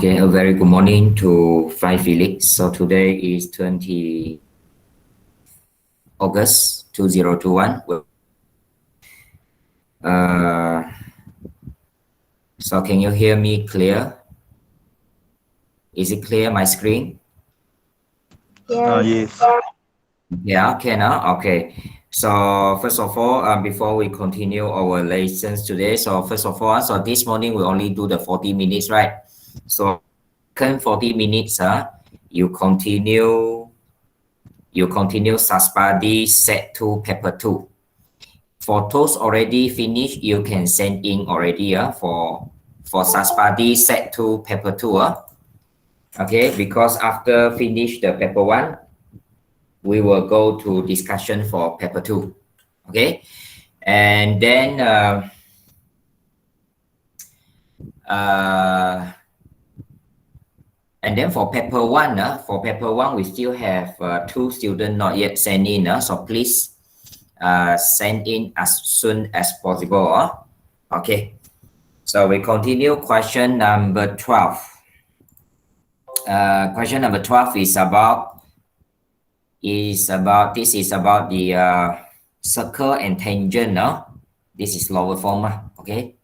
Okay, a very good morning to Fly Felix. So today is 20 August 2021. So can you hear me clear? Is it clear, my screen? Yes. Yeah, can okay. So first of all, before we continue our lessons today, so first of all, so this morning we only do the 40 minutes, right? So 40 minutes, you continue Saspadi set 2 paper 2. For those already finished, you can send in already for Saspadi set 2 paper 2. Okay, because after finish the paper 1, we will go to discussion for paper 2. Okay, and then for paper 1, we still have 2 students not yet sent in. So please send in as soon as possible. Okay, so we continue question number 12. Question number 12 is about the circle and tangent. This is lower form. Okay.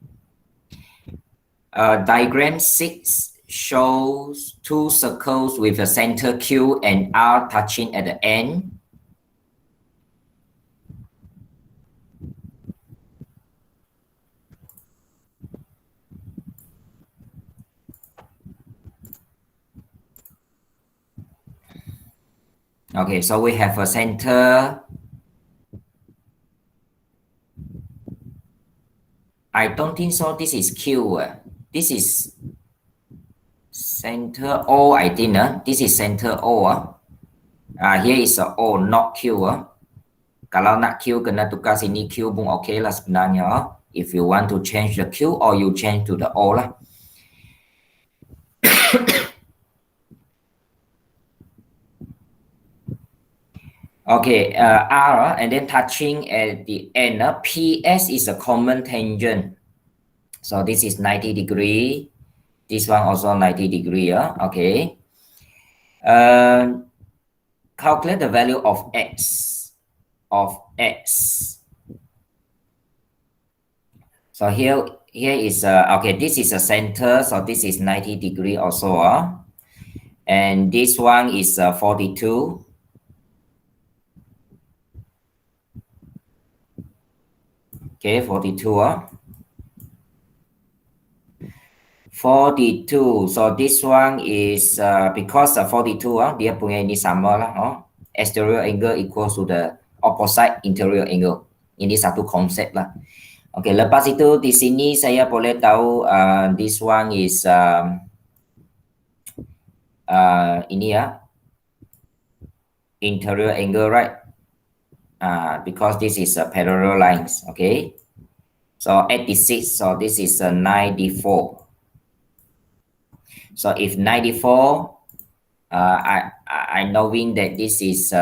Diagram 6 shows 2 circles with a center Q and R touching at the end. Okay, so we have a center. I don't think so. This is Q. This is center O, I think. This is center O. Here is a O, not Q. Kalau nak Q, kena tukar sini Q pun okay lah sebenarnya. If you want to change the Q or you change to the O lah. Okay, R and then touching at the end. PS is a common tangent. So this is 90 degree. This one also 90 degree. Okay. Calculate the value of X. So here is okay. This is a center. So this is 90 degree also. And this one is 42. Okay, 42. 42. So this one is because 42 dia punya ini sama lah. Exterior angle equals to the opposite interior angle. Ini satu konsep lah. Okay, lepas itu di sini saya boleh tahu this one is ini interior angle, right? Because this is a parallel lines. Okay, so 86. So this is 94. So if 94, I knowing that this is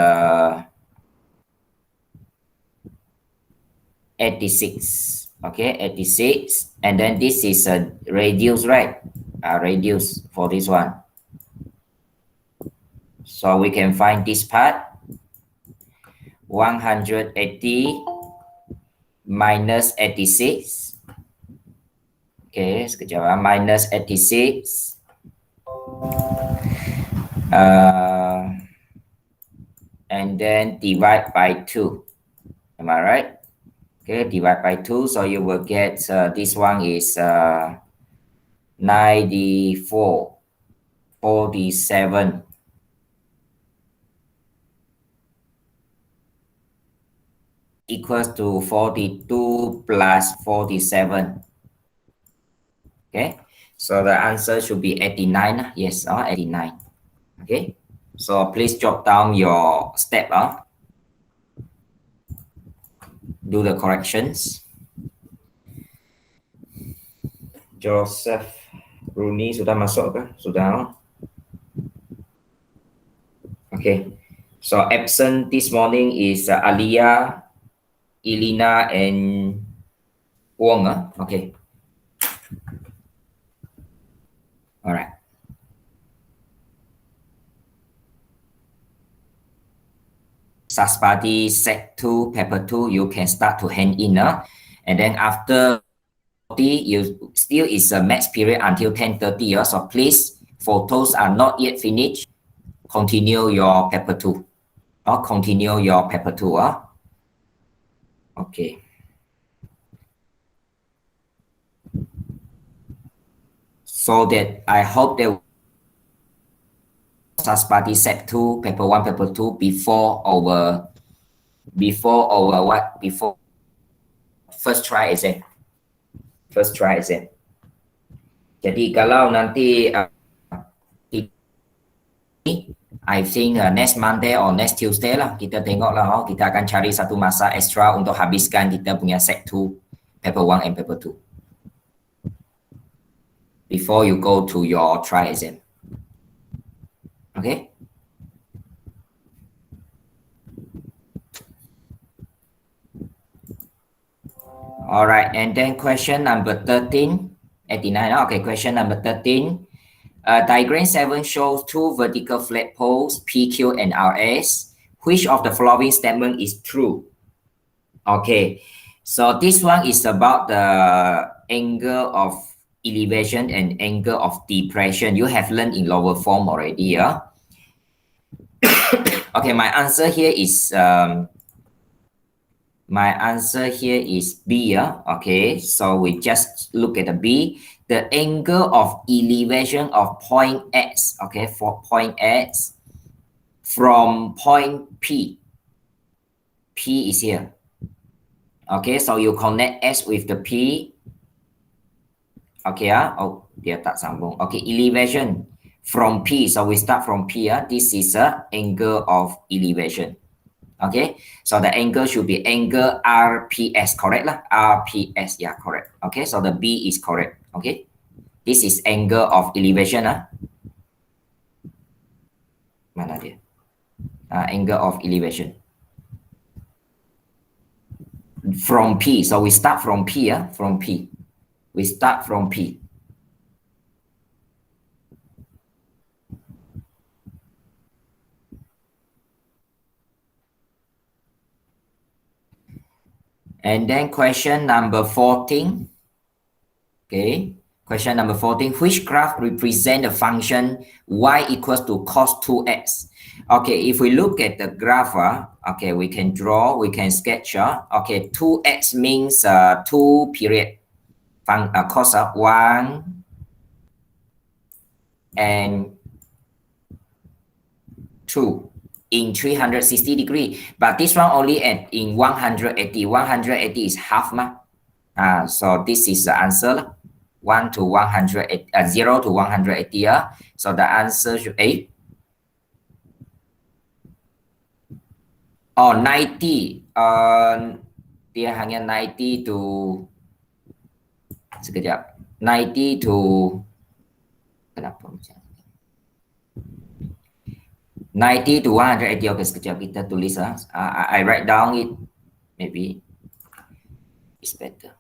86. Okay, 86, and then this is a radius, right? Radius for this one. So we can find this part. 180 minus 86. Okay, sekejap. Minus 86. And then divide by 2. Am I right? Okay, divide by 2. So you will get this one is 94, 47. Equals to 42 plus 47. Okay, so the answer should be 89. Yes, 89. Okay, so please jot down your step. Do the corrections. Joseph Rooney sudah masuk ke? Sudah. Okay, so absent this morning is Alia, Elena, and Wong. Okay. All right. Saspardi set 2, paper 2, you can start to hand in. And then after 40, you still is a max period until 10:30. So please, photos are not yet finished. Continue your paper 2. Or continue your paper 2. Okay. So that I hope that Saspardi set 2, paper 1, paper 2 before first try exam. First try exam. Jadi kalau nanti I think next Monday or next Tuesday lah, kita tengok lah, kita akan cari satu masa extra untuk habiskan kita punya set 2, paper 1 and paper 2. Before you go to your try exam. Okay? Alright, and then question number 13, 89. Okay, question number 13. Diagram 7 shows two vertical flagpoles, PQ and RS. Which of the following statement is true? Okay, so this one is about the angle of elevation and angle of depression. You have learned in lower form already. Okay, my answer here is B. Okay, so we just look at the B. The angle of elevation of point X, okay, for point X from point P. P is here. Okay, so you connect S with the P. Okay, oh, dia tak sambung. Okay, elevation from P. So we start from P. This is a angle of elevation. Okay, so the angle should be angle RPS, correct lah? RPS, yeah, correct. Okay, so the B is correct. Okay, this is angle of elevation. Mana dia? Angle of elevation. From P, so we start from P. From P. We start from P. And then question number 14. Okay, question number 14. Which graph represent the function y equals to cos 2x? Okay, if we look at the graph, okay, we can draw, we can sketch. Okay, 2x means 2 period. Cos 1 and 2. In 360 degree, but this one only in 180. 180 is half. So this is the answer. 1 to 180, 0 to 180. So the answer should be 90. Dia hanya 90 to sekejap. 90 to kenapa macam 90 to 180. Okay, sekejap kita tulis. I write down it. Maybe it's better.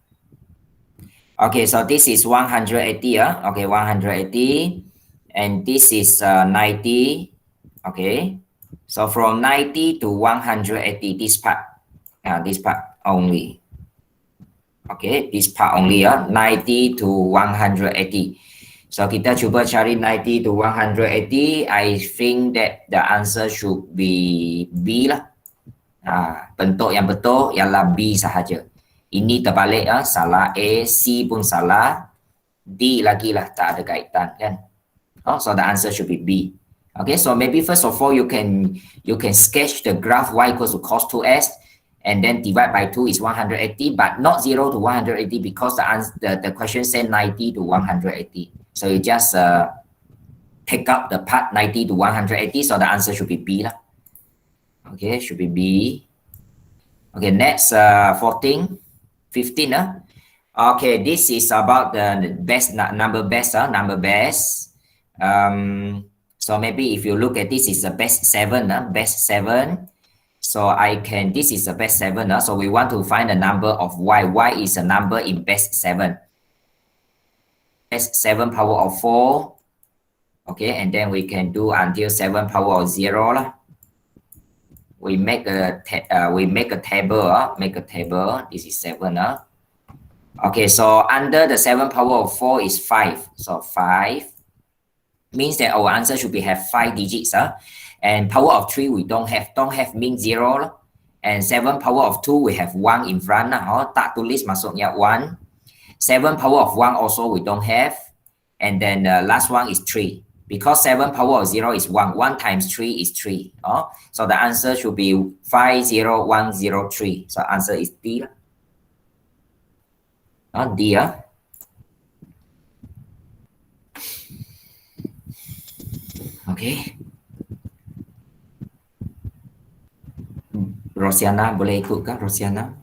Okay, so this is 180. Okay, 180. And this is 90. Okay. So from 90 to 180, this part only. Okay, this part only. 90 to 180. So kita cuba cari 90 to 180. I think that the answer should be B lah. Bentuk yang betul ialah B sahaja. Ini terbalik, salah. A, C pun salah. D lagi lah, tak ada kaitan kan. So the answer should be B. Okay, so maybe first of all you can sketch the graph y equals to cos 2s and then divide by 2 is 180, but not 0 to 180 because the question said 90 to 180. So you just pick up the part 90 to 180. So the answer should be B lah. Okay, should be B. Okay, next 15. Okay, this is about the best number best. So maybe if you look at this is the best 7. Best 7. So this is the best 7. So we want to find the number of y. Y is a number in best 7. Best 7 power of 4. Okay, and then we can do until 7 power of 0 lah. we make a table. Make a table. This is 7. Okay, so under the 7 power of 4 is 5. So 5 means that our answer should be have 5 digits. And power of 3 we don't have. Don't have means 0. And 7 power of 2 we have 1 in front. Tak tulis maksudnya 1. 7 power of 1 also we don't have. And then the last one is 3. Because 7 power of 0 is 1. 1 times 3 is 3. So the answer should be 50103. So answer is D. D. Okay. Rosiana boleh ikut kah Rosiana?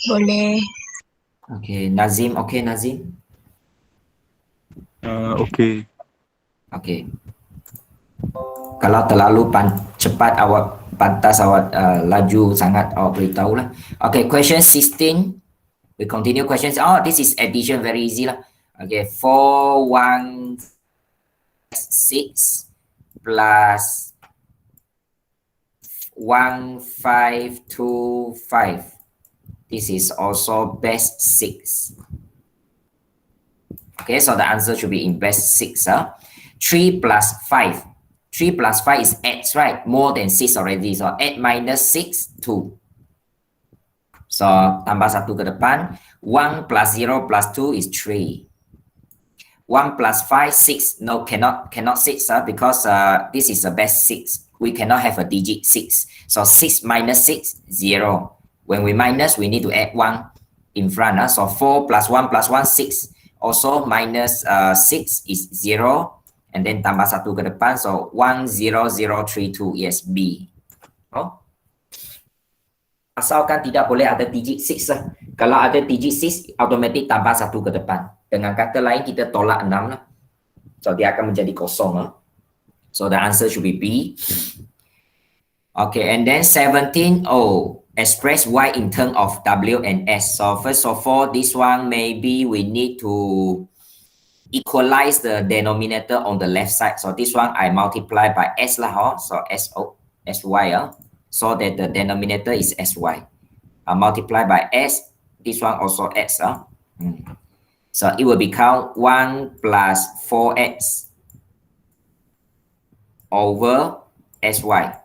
Boleh. Okay, Nazim. Okay, Nazim. Okay. Okay. Kalau terlalu cepat awak pantas awak laju sangat awak beritahu lah. Okay, question 16. We continue questions. Oh, this is addition, very easy lah. Okay, 416 plus 1525. This is also best 6. Okay, so the answer should be in best 6. 3 plus 5. 3 plus 5 is 8, right? More than 6 already. So 8 minus 6, 2. So tambah 1 ke depan. 1 plus 0 plus 2 is 3. 1 plus 5, 6. No, cannot 6 because this is the best 6. We cannot have a digit 6. So 6 minus 6, 0. When we minus, we need to add 1 in front. So 4 plus 1 plus 1, 6. Also minus 6 is 0. And then tambah 1 ke depan. So 10032. Yes, B. Asalkan tidak boleh ada digit 6 lah. Kalau ada digit 6, automatic tambah 1 ke depan. Dengan kata lain, kita tolak 6 lah. So dia akan menjadi kosong lah. So the answer should be B. Okay, and then 17. Express Y in terms of W and S. So first of all, this one maybe we need to equalize the denominator on the left side. So this one I multiply by S lah. So SY. So that the denominator is SY. Multiply by S. This one also X. So it will become 1 plus 4X over SY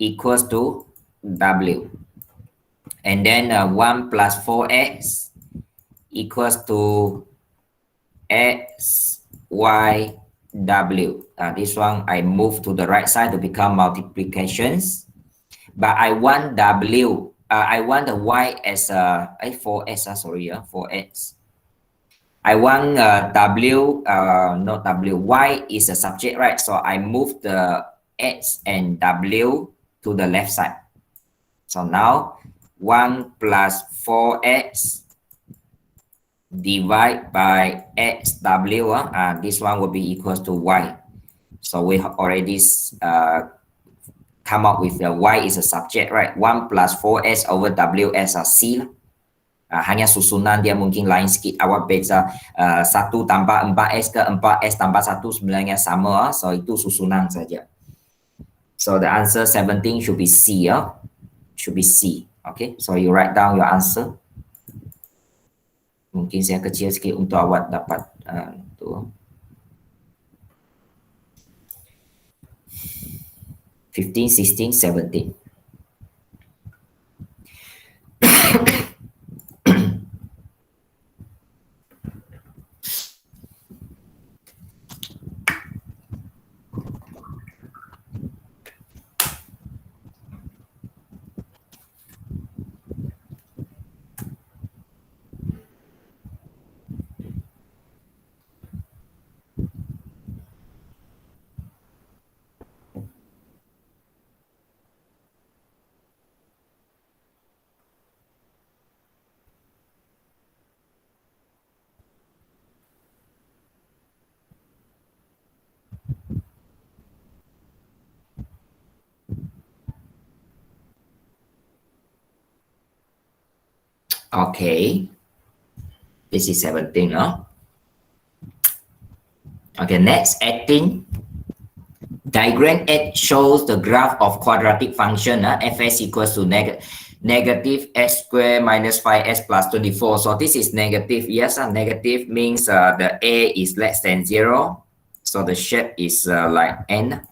equals to W. And then 1 plus 4X equals to X, Y, W. This one I move to the right side to become multiplications. But I want W. I want the Y as 4X. 4X. I want W, not W. Y is a subject, right? So I move the X and W to the left side. So now 1 plus 4X divided by XW. This one will be equals to Y. So we have already come up with the Y is a subject, right? 1 plus 4S over WS C. Hanya susunan dia mungkin lain sikit. Awak beza 1 tambah 4S ke 4S tambah 1 sebenarnya sama. So itu susunan saja. So the answer 17 should be C. Should be C. Okay, so you write down your answer. Mungkin saya kecil sikit untuk awak dapat tu. 15, 16, 17. Okay, this is 17. Okay, next 18. Diagram 8 shows the graph of quadratic function fs equals to negative x squared minus 5s plus 24. So this is negative. Yes, negative means the a is less than 0. So the shape is like n.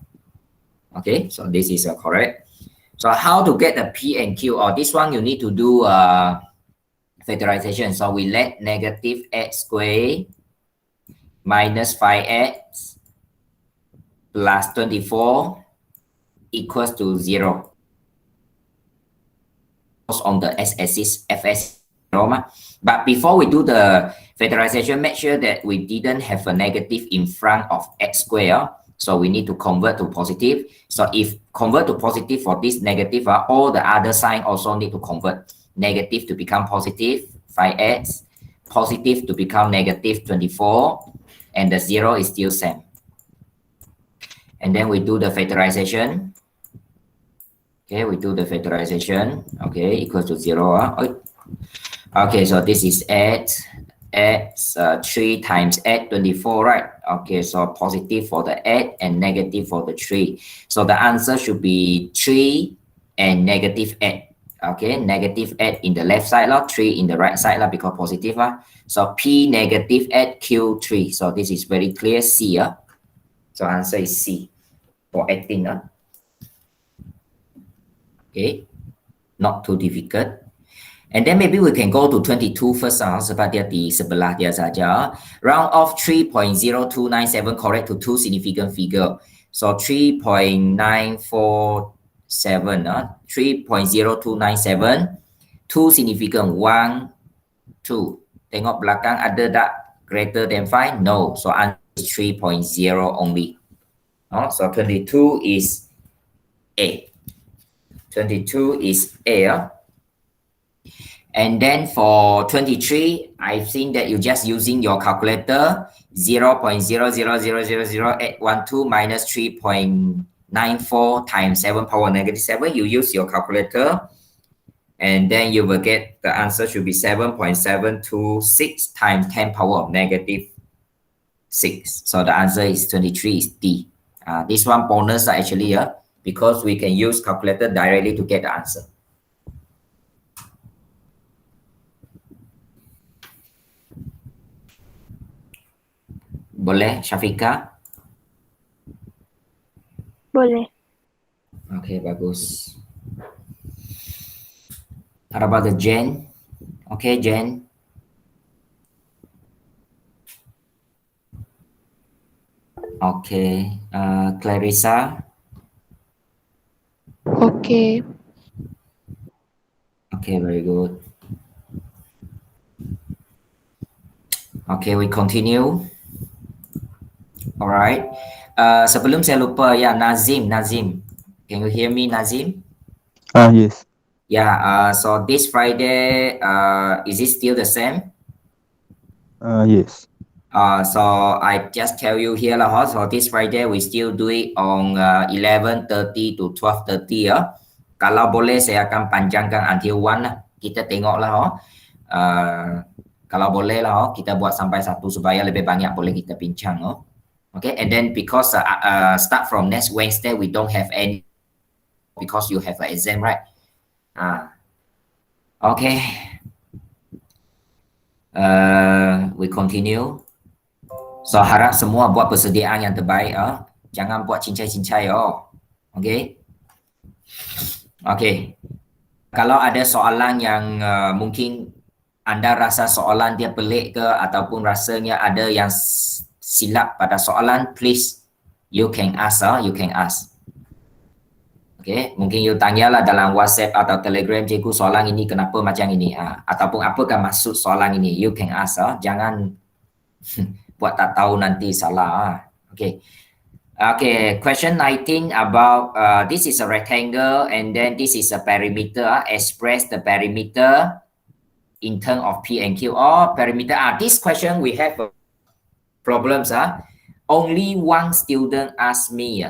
Okay, so this is correct. So how to get the p and q? Or this one you need to do factorization. So we let negative x squared minus 5x plus 24 equals to 0. On the x-axis, fs 0. But before we do the factorization, make sure that we didn't have a negative in front of x squared. So we need to convert to positive. So if convert to positive for this negative, all the other sign also need to convert. Negative to become positive, 5x. Positive to become negative 24. And the 0 is still same. And then we do the factorization. Okay, we do the factorization. Okay, equals to 0. Okay, so this is x 3 times x 24, right? Okay, so positive for the x and negative for the 3. So the answer should be 3 and negative x. Okay, negative x in the left side, 3 in the right side, because positive. So p negative x q 3. So this is very clear, C. So answer is C for 18. Okay, not too difficult. And then maybe we can go to 22 first, sebab dia di sebelah dia saja. Round off 3.0297 correct to two significant figure. So 3.947, 3.0297, two significant, 1, 2. Tengok belakang ada tak greater than 5? No. So answer is 3.0 only. So 22 is A. 22 is A. And then for 23, I've seen that you're just using your calculator, 0.0000812 minus 3.94 times 7 power negative 7. You use your calculator, and then you will get the answer should be 7.726 times 10 power of negative 6. So the answer is 23 is D. This one bonus actually, because we can use calculator directly to get the answer. Boleh, Syafika? Boleh. Okay, bagus. How about the Jen? Okay, Jen. Okay, Clarissa. Okay. Okay, very good. Okay, we continue. Alright. Sebelum saya lupa, Nazim. Can you hear me, Nazim? Yes. Yeah, so this Friday, is it still the same? Yes. So I just tell you here so this Friday we still do it on 11:30 to 12:30 Kalau boleh saya akan panjangkan until 1 lah. Kita tengoklah kalau boleh kita buat sampai 1 supaya lebih banyak boleh kita bincang Okay, and then because start from next Wednesday we don't have any because you have an exam, right? Okay. We continue. So harap semua buat persediaan yang terbaik Jangan buat cincai-cincai Okay. Okay. Kalau ada soalan yang mungkin anda rasa soalan dia pelik ke ataupun rasanya ada yang silap pada soalan, please you can ask. Okay, mungkin you tanyalah dalam WhatsApp atau Telegram, cikgu soalan ini kenapa macam ini ataupun apakah maksud soalan ini, you can ask. Jangan buat tak tahu nanti salah. Okay. Okay, question 19 about this is a rectangle and then this is a perimeter. Express the perimeter in terms of P and Q. Perimeter. This question we have problems. Only one student asked me.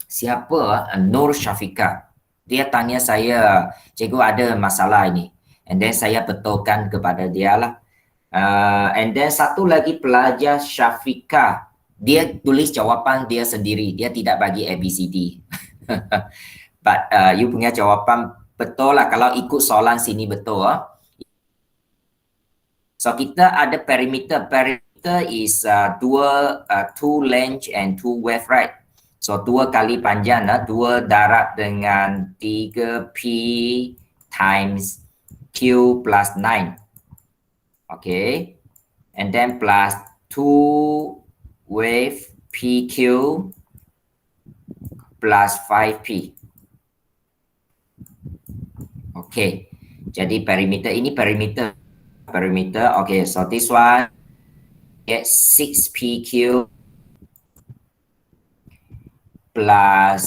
Siapa? Nur Syafika. Dia tanya saya, cikgu ada masalah ini. And then saya betulkan kepada dia lah. And then satu lagi pelajar Syafika. dia tulis jawapan dia sendiri, dia tidak bagi ABCD. But you punya jawapan betul lah kalau ikut soalan sini betul. So kita ada perimeter. Perimeter is two length and two width, right? So 2 kali panjang, 2 darab dengan 3P times Q plus 9. Okay. And then plus 2 width PQ plus 5P. Okay. Jadi perimeter ini perimeter. Okay. So this one get 6PQ plus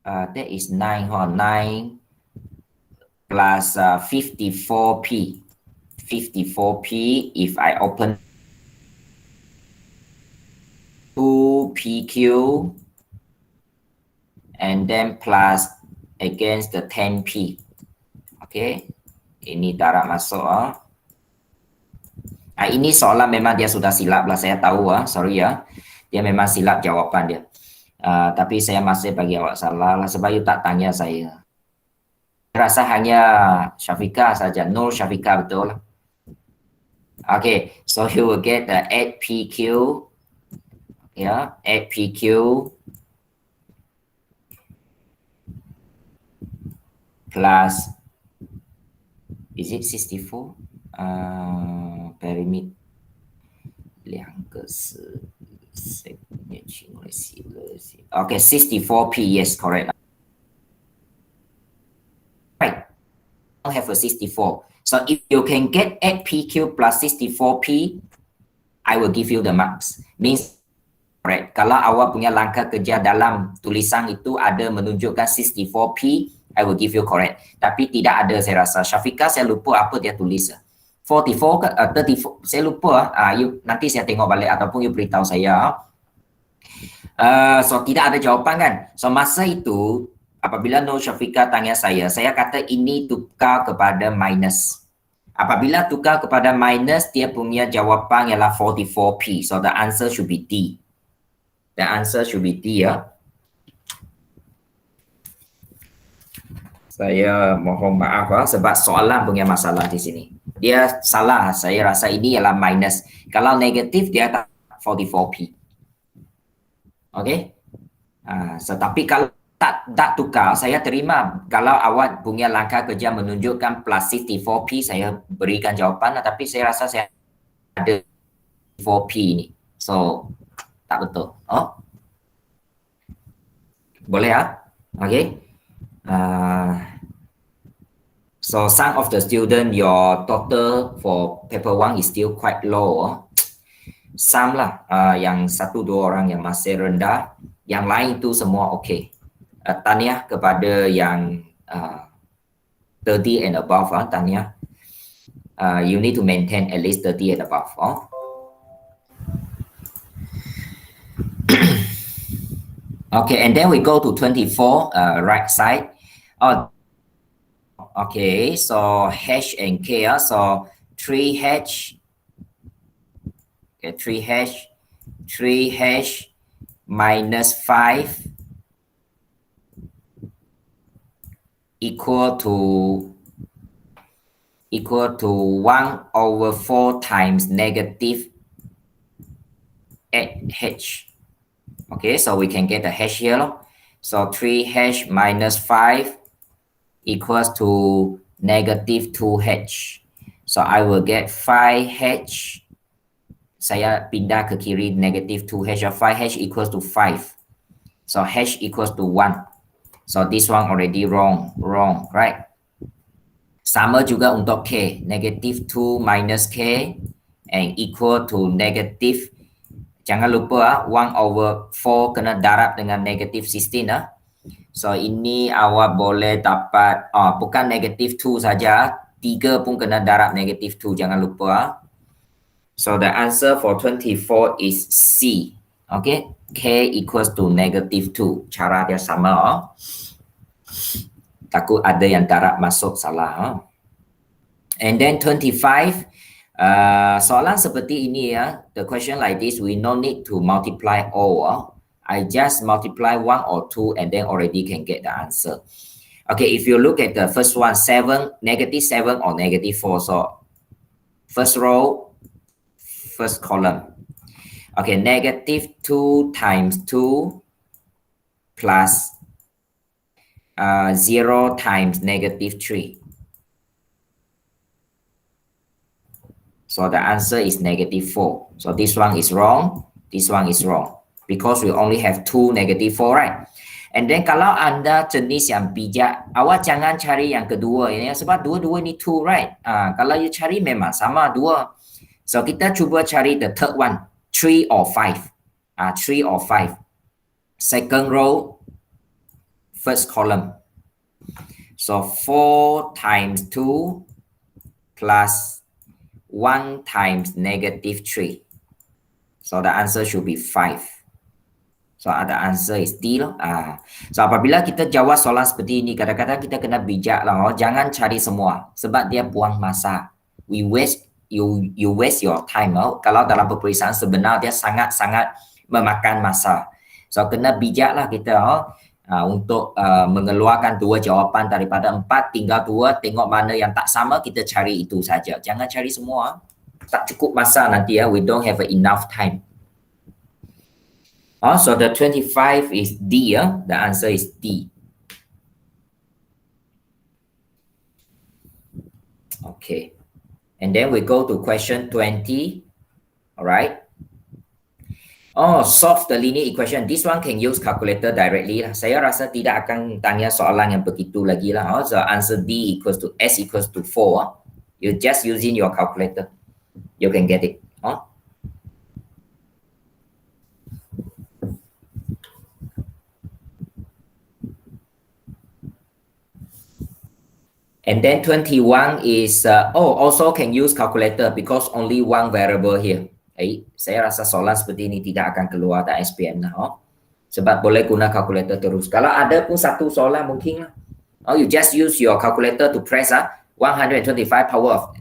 that is 9 plus 54p. 54p if I open 2pq and then plus against the 10p. Okay, ini darab masuk. Ini soalan memang dia sudah silap lah, saya tahu. Sorry ya. Dia memang silap jawapan dia. Tapi saya masih bagi awak salah lah sebab you tak tanya saya. Rasa hanya Syafiqah saja. Nur Syafiqah betul lah. Okay, so you will get the 8PQ. Yeah, 8PQ plus, is it 64? Perimeter 2个是 Okay, 64p, yes, correct. Right, I have a 64. So if you can get 8PQ plus 64p, I will give you the marks. Means, correct. Kalau awak punya langkah kerja dalam tulisan itu ada menunjukkan 64p, I will give you correct. Tapi tidak ada saya rasa. Syafiqah saya lupa apa dia tulis. 44 ke 34, saya lupa. You, nanti saya tengok balik ataupun you beritahu saya. So tidak ada jawapan kan. So masa itu apabila Nur Syafiqah tanya saya kata ini tukar kepada minus. Apabila tukar kepada minus, dia punya jawapan ialah 44p. So the answer should be D. The answer should be D ya. Saya mohon maaf sebab soalan punya masalah di sini. Dia salah, saya rasa ini ialah minus. Kalau negatif dia tak 44p. Okay. Tetapi kalau tak tukar, saya terima. Kalau awak punya langkah kerja menunjukkan plus 64p, saya berikan jawapan. Tapi saya rasa saya ada 4p ini. So, tak betul. Boleh ya? Okay. So some of the student, your total for paper 1 is still quite low. Some lah, yang 1-2 orang yang masih rendah, yang lain itu semua okay. Tanya kepada yang 30 and above, tanya. You need to maintain at least 30 and above. Okay, and then we go to 24, right side. Okay, so H and K, so 3H, okay, 3H minus 5 equal to 1/4 times negative 8H. Okay, so we can get the H here. So 3H minus 5 equals to negative 2H. So I will get 5H. Saya pindah ke kiri negative 2H. 5H equals to 5. So H equals to 1. So this one already wrong, right? Sama juga untuk K. Negative 2 minus K and equal to negative. Jangan lupa 1/4 kena darab dengan negative 16. So ini awak boleh dapat bukan negative 2 saja, 3 pun kena darab negative 2, jangan lupa. So the answer for 24 is C. Okay, K equals to negative 2. Cara dia sama. Takut ada yang darab masuk salah. And then 25, Soalan seperti ini ya, the question like this, we no need to multiply all. I just multiply 1 or 2 and then already can get the answer. Okay, if you look at the first one, 7, -7 or -4. So first row, first column. Okay, -2 times 2 plus 0 times -3. So the answer is -4. So this one is wrong. This one is wrong. Because we only have 2 -4, right? And then kalau anda jenis yang bijak, awak jangan cari yang kedua ini sebab dua-dua ni 2, right? Kalau you cari memang sama 2. So kita cuba cari the third one, 3 or 5. 3 or 5. Second row, first column. So 4 times 2 plus 1 times -3. So the answer should be 5. So the answer is D loh. So apabila kita jawab soalan seperti ini, kadang-kadang kita kena bijak lah. Jangan cari semua sebab dia buang masa. You waste your time. Kalau dalam peperiksaan sebenar dia sangat-sangat memakan masa. So kena bijak lah kita untuk mengeluarkan 2 jawapan daripada 4, tinggal 2, tengok mana yang tak sama, kita cari itu saja. Jangan cari semua. Tak cukup masa nanti ya. We don't have enough time. So the 25 is D. The answer is D. Okay. And then we go to question 20. All right. Solve the linear equation. This one can use calculator directly lah. Saya rasa tidak akan tanya soalan yang begitu lagi lah. So answer D equals to S equals to 4. You just using your calculator. You can get it. And then 21 is, also can use calculator because only one variable here. Saya rasa soalan seperti ini tidak akan keluar dari SPM lah. Sebab boleh guna calculator terus. Kalau ada pun satu soalan mungkin lah. You just use your calculator to press 125 power of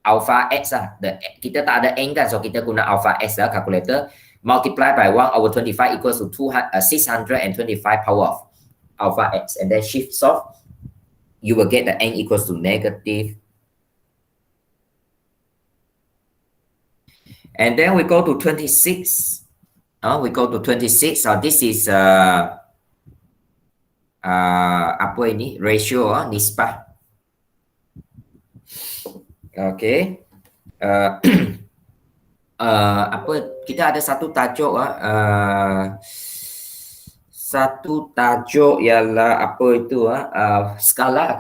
alpha x lah. Kita tak ada n kan, so kita guna alpha x lah, calculator. Multiply by 1/25 equals to 625 power of alpha x. And then shift solve. You will get the n equals to negative. And then we go to 26. We go to 26. This is apa ini? Ratio, nisbah. Okay. Apa? Kita ada satu tajuk. Satu tajuk ialah apa itu skala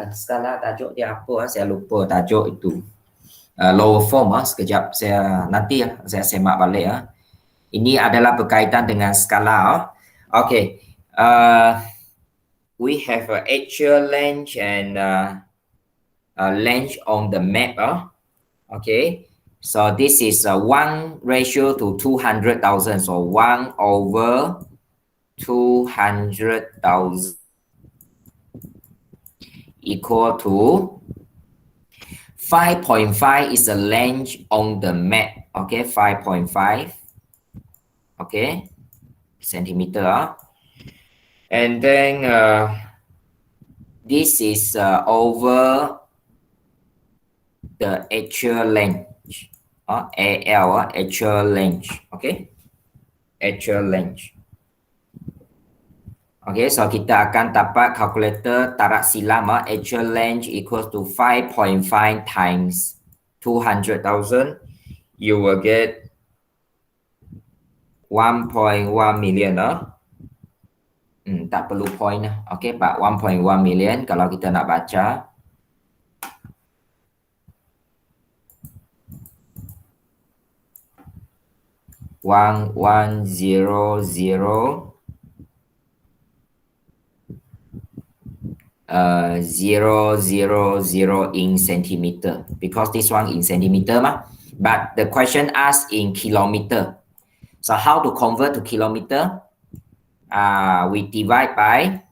tajuk dia apa saya lupa tajuk itu. Lower form sekejap saya semak balik Ini adalah berkaitan dengan skala. Okay. We have actual length and length on the map. Okay. So this is 1 ratio to 200,000. So 1 over 200,000 equal to 5.5 is the length on the map. Okay, 5.5. Okay, centimeter. And then this is over the actual length. AL, actual length. Okay, actual length. Okay, so kita akan dapat calculator tarak silam. Actual length equals to 5.5 times 200,000. You will get 1.1 million. Tak perlu point. Okay, but 1.1 million kalau kita nak baca. One zero zero 000 in centimeter because this one in centimeter but the question asked in kilometer. So how to convert to kilometer? We divide by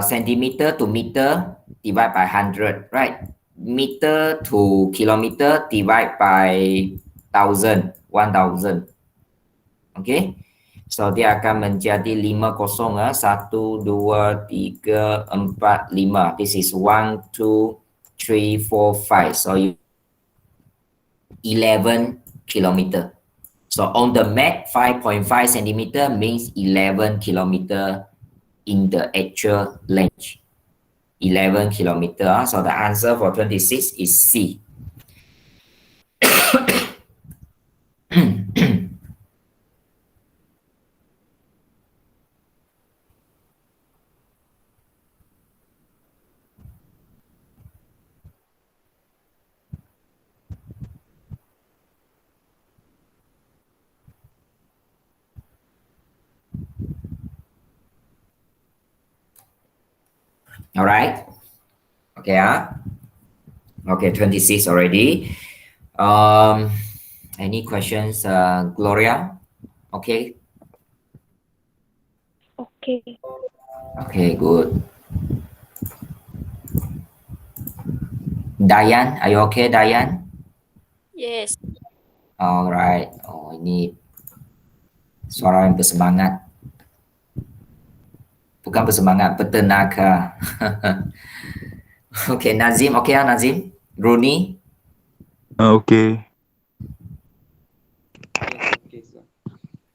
centimeter to meter divide by 100, right? Meter to kilometer divide by 1000. Okay, so dia akan menjadi 50 1, 2, 3, 4, 5. This is 1, 2, 3, 4, 5. So 11 kilometer. So on the map, 5.5 centimeter means 11 kilometer in the actual length. 11 kilometer. So the answer for 26 is C. All right. Okay. Okay, 26 already. Any questions, Gloria? Okay. Okay. Okay, good. Diane, are you okay, Diane? Yes. All right. Oh, ini suara yang bersemangat. Bukan bersemangat, bertenaga. Okay, Nazim. Okay, Nazim? Rooney? Okay.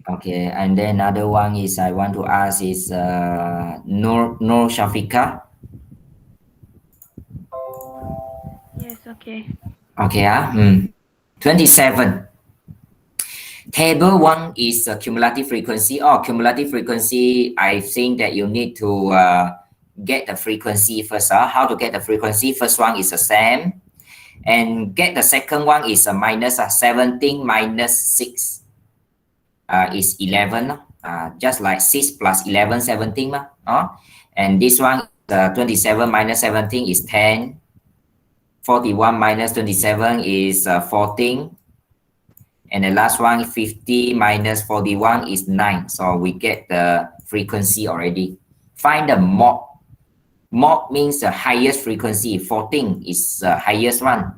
Okay, and then another one is I want to ask is Nur Shafika. Yes, okay. Okay, 27. Table 1 is cumulative frequency. Cumulative frequency, I think that you need to get the frequency first. How to get the frequency? First one is the same. And get the second one is a minus 17 minus 6 is 11. Just like 6 plus 11, 17. And this one, 27 minus 17 is 10. 41 minus 27 is 14. And the last one, 50 minus 41 is 9. So we get the frequency already. Find the mod. Mod means the highest frequency. 14 is the highest one.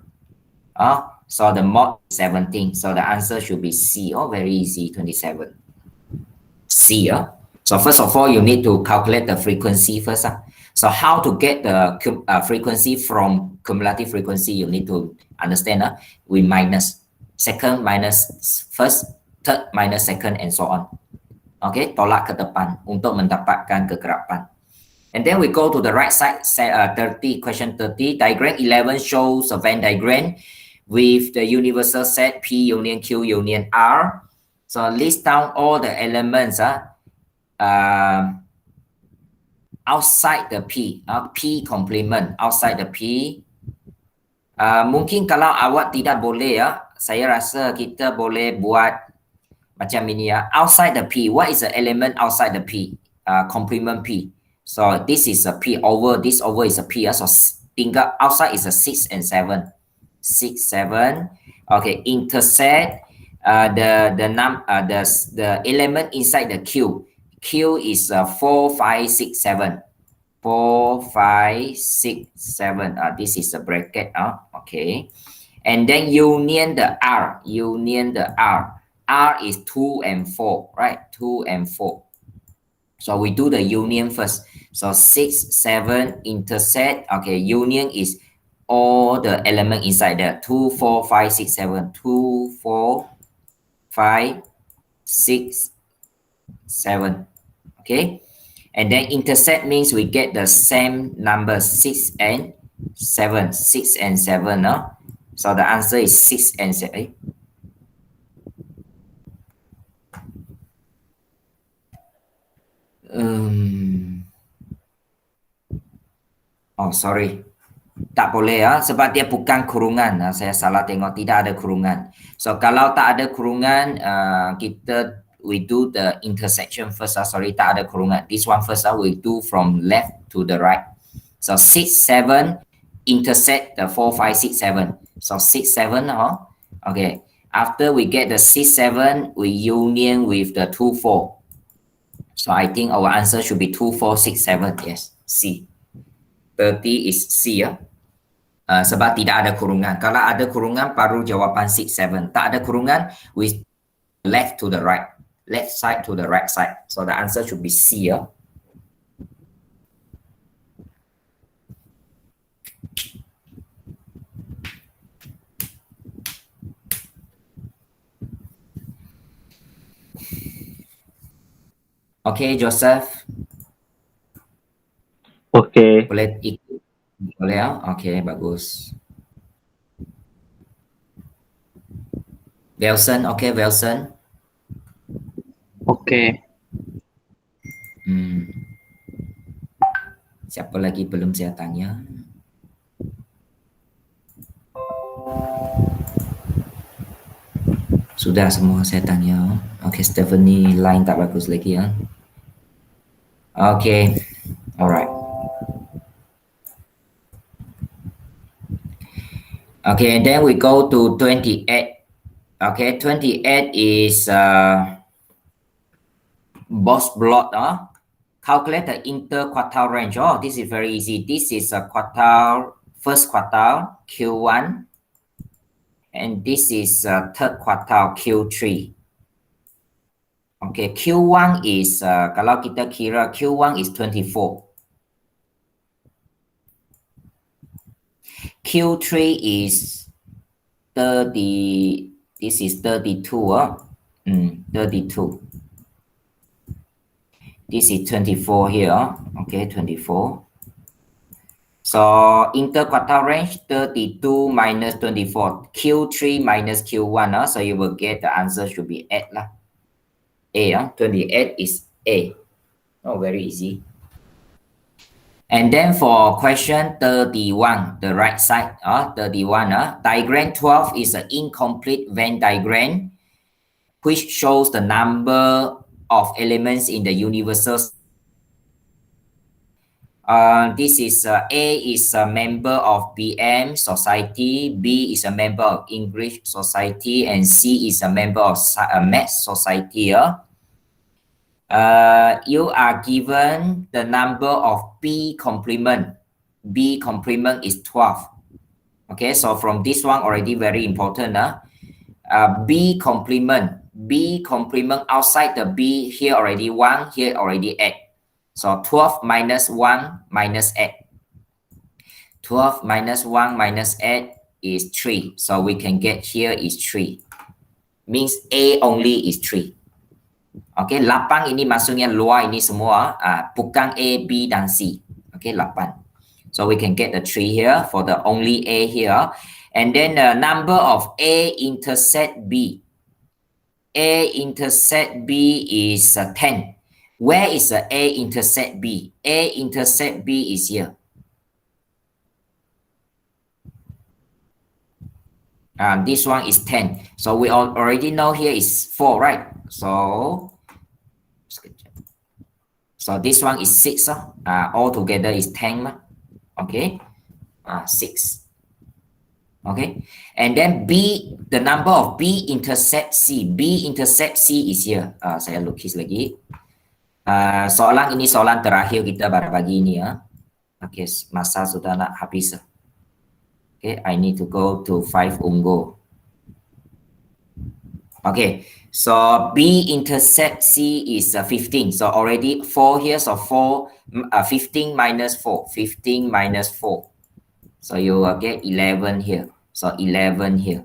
So the mod is 17. So the answer should be C. Very easy, 27. C. So first of all, you need to calculate the frequency first. So how to get the frequency from cumulative frequency, you need to understand. We minus. Second minus first, third minus second, and so on. Okay, tolak ke depan untuk mendapatkan kegerapan. And then we go to the right side, question 30. Diagram 11 shows a Venn diagram with the universal set P union Q union R. So list down all the elements outside the P, P complement outside the P. Mungkin kalau awak tidak boleh saya rasa kita boleh buat macam ini outside the P. What is the element outside the P? Complement P. So this is a P over. This over is a P. So tinggal outside is a 6 and 7. 6, 7. Okay. Intersect the element inside the Q. Q is 4, 5, 6, 7. 4, 5, 6, 7. This is a bracket. Okay. And then union the R. Union the R. R is 2 and 4, right? 2 and 4. So we do the union first. So 6, 7, intersect. Okay, union is all the element inside there. 2, 4, 5, 6, 7. 2, 4, 5, 6, 7. Okay. And then intersect means we get the same number 6 and 7. 6 and 7. So the answer is 6 and 7. Sorry. Tak boleh sebab dia bukan kurungan. Saya salah tengok, tidak ada kurungan. So kalau tak ada kurungan, we do the intersection first. Sorry, tak ada kurungan. This one first, we do from left to the right. So 6, 7, intersect the 4, 5, 6, 7. So 6, 7. Okay. After we get the 6, 7, we union with the 2, 4. So I think our answer should be 2, 4, 6, 7. Yes, C. 30 is C ya. Sebab tidak ada kurungan. Kalau ada kurungan baru jawapan 6, 7. Tak ada kurungan, we left to the right. Left side to the right side. So the answer should be C ya. Okay, Joseph. Okay. Boleh ikut? Boleh ya? Okay, bagus. Wilson, okay, Wilson. Okay. Siapa lagi belum saya tanya? Sudah semua saya tanya. Okay, Stephanie line tak bagus lagi ya. Okay, alright. Okay, and then we go to 28. Okay, 28 is box plot. Calculate the interquartile range. Oh, this is very easy. This is a quartile, first quartile, Q1. And this is third quartile, Q3. Okay, Q1 is, kalau kita kira Q1 is 24. Q3 is 30, this is 32, 32. This is 24 here, okay, 24. So, interquartile range, 32 minus 24. Q3 minus Q1, so you will get the answer should be 8 lah. A, 28 is A. Oh, very easy. And then for question 31, the right side, 31, diagram 12 is an incomplete Venn diagram, which shows the number of elements in the universal. This is A is a member of BM Society, B is a member of English Society, and C is a member of Maths Society. You are given the number of B complement. B complement is 12. Okay, so from this one already very important. B complement. B complement outside the B, here already 1, here already 8. So 12 minus 1 minus 8. 12 minus 1 minus 8 is 3. So we can get here is 3. Means A only is 3. Okay, 8 ini maksudnya luar ini semua, bukan A, B, dan C. Okay, 8. So we can get the 3 here for the only A here. And then the number of A intersect B. A intersect B is 10. Where is the A intersect B? A intersect B is here. This one is 10. So we already know here is 4, right? So this one is 6. All together is 10. Okay. 6. Okay. And then B, the number of B intersect C. B intersect C is here. Saya lukis lagi. Soalan ini soalan terakhir kita pada pagi ini ya. Okay, masa sudah nak habis. Okay, I need to go to 5 Unggul. Okay, so B intersect C is 15. So already 4 here, so 15 minus 4. 15 minus 4. So you will get 11 here. So 11 here.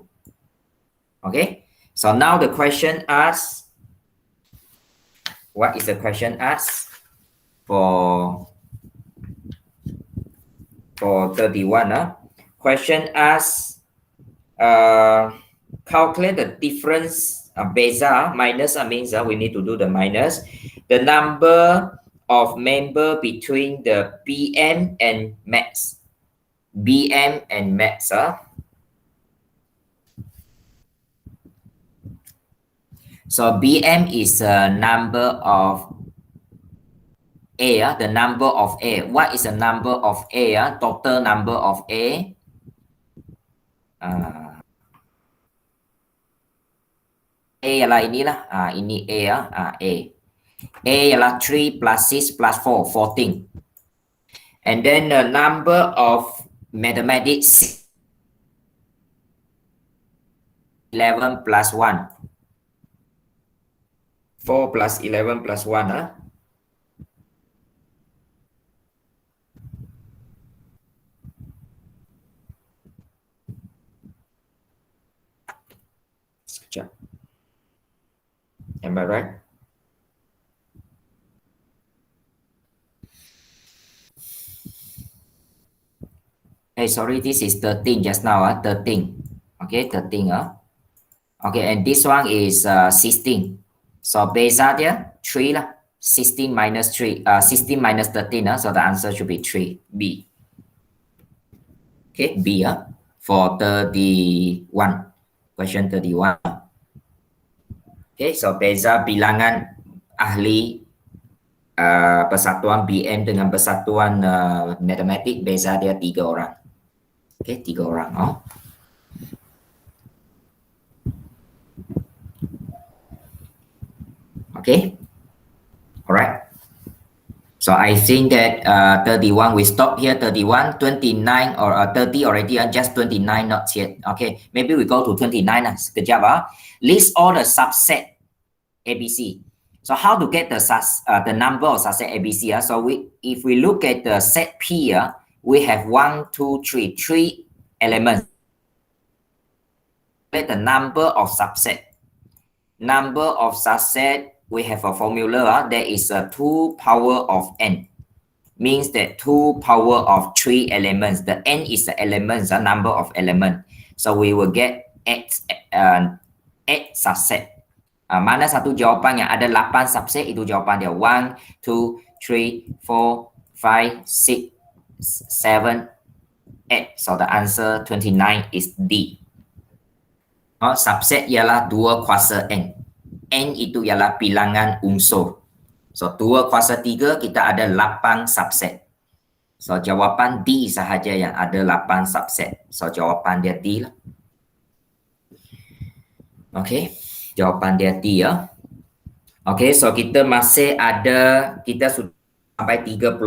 Okay, so now the question asks, what is the question asks for 31? Question asks, calculate the difference, beza, minus means we need to do the minus. The number of member between the BM and Maths. BM and Maths. So BM is a number of A, the number of A. What is the number of A? Total number of A. A lah inilah. Ini A. A. A ialah 3 plus 6 plus 4, 14. And then the number of mathematics 11 plus 1. 4 plus 11 plus 1. Sekejap. Am I right? Hey, sorry, this is 13 just now. 13. Okay, 13. Okay, and this one is 16. So beza dia 3 lah. 16 minus 3. 16 minus 13. So the answer should be 3. B. Okay, B for 31. Question 31. Okay, so beza bilangan ahli persatuan BM dengan persatuan matematik, beza dia 3 orang. Okay, 3 orang. Okay, alright. So I think that 31 we stop here. 31, 29 or 30 already. Just 29 not yet. Okay, maybe we go to 29. Sekejap. List all the subset ABC. So how to get the number of subset ABC? So if we look at the set P, we have 1, 2, 3, 3 elements. Get the number of subset. Number of subset, we have a formula. There is a 2 power of n. Means that 2 power of 3 elements. The n is the elements, the number of elements. So we will get 8 subset. Mana satu jawapan yang ada 8 subset, itu jawapan dia. 1, 2, 3, 4, 5, 6, 7, 8. So the answer 29 is D. Subset ialah 2 kuasa n. N itu ialah bilangan unsur. So 2 kuasa 3 kita ada 8 subset. So jawapan D sahaja yang ada 8 subset. So jawapan dia D lah. Okay, jawapan dia D ya. Okay, so kita masih ada, kita sudah sampai 31.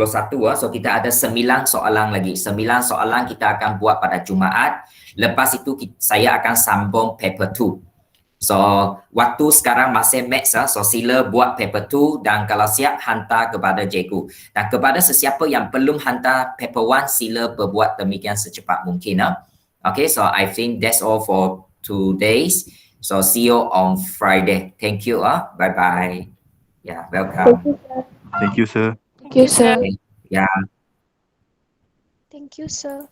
So kita ada 9 soalan lagi. 9 soalan kita akan buat pada Jumaat. Lepas itu saya akan sambung paper 2. So waktu sekarang masih maths. So sila buat paper 2 dan kalau siap hantar kepada cikgu. Dan kepada sesiapa yang belum hantar paper 1, sila berbuat demikian secepat mungkin. Okay, so I think that's all for today's. So see you on Friday. Thank you. Bye bye. Yeah, welcome. Thank you, sir. Thank you, sir. Yeah, Thank you, sir.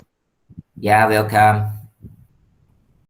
yeah, welcome.